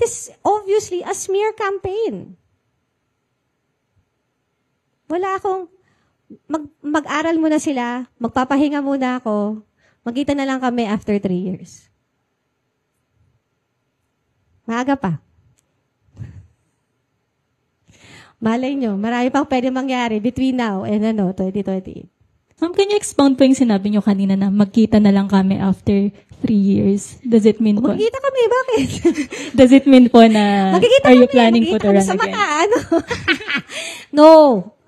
is obviously a smear campaign. Wala akong, mag-aral muna sila, magpapahinga muna ako, magkita na lang kami after 3 years. Maaga pa. Malay nyo, marami pang pwede mangyari between now and 2028. Ma'am, can you expound po yung sinabi nyo kanina na magkita na lang kami after 3 years? Does it mean po? Magkita kami, bakit? Does it mean po na, are you planning po to run sa again? Mata, No,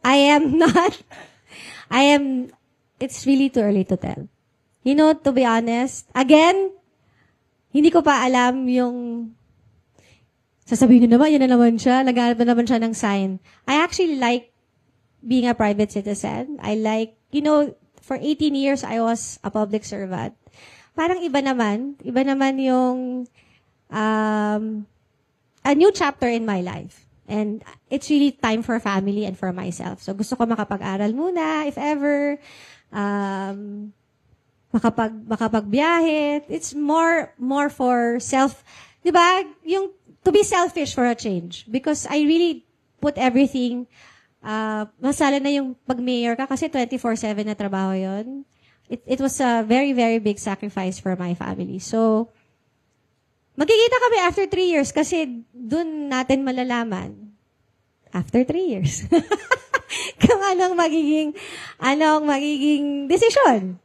I am not. It's really too early to tell. You know, to be honest, again, hindi ko pa alam yung sasabihin nyo naman, yan na naman siya, naghanap na naman siya ng sign. I actually like being a private citizen. I like, for 18 years, I was a public servant. Parang iba naman yung a new chapter in my life. And it's really time for family and for myself. So gusto ko makapag-aral muna, if ever, makapagbiyahe. It's more for self, di ba? Yung to be selfish for a change. Because I really put everything, masala na yung pag-mayor ka kasi 24/7 na trabaho yon. It was a very, very big sacrifice for my family. So, magkikita kami after 3 years kasi dun natin malalaman. After 3 years. Kung anong magiging decision.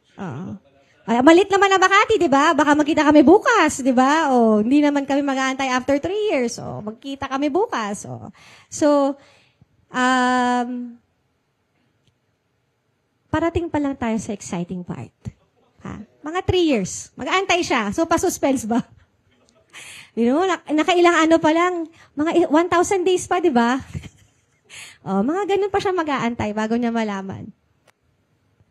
Malit naman na Makati, di ba? Baka magkita kami bukas, di ba? O, hindi naman kami mag-aantay after 3 years. O, magkita kami bukas. O. So, parating pa lang tayo sa exciting part. Ha? Mga 3 years. Mag-aantay siya. So, pa-suspense ba? Nakailang pa lang. Mga 1,000 days pa, di ba? Mga ganun pa siya mag-aantay bago niya malaman.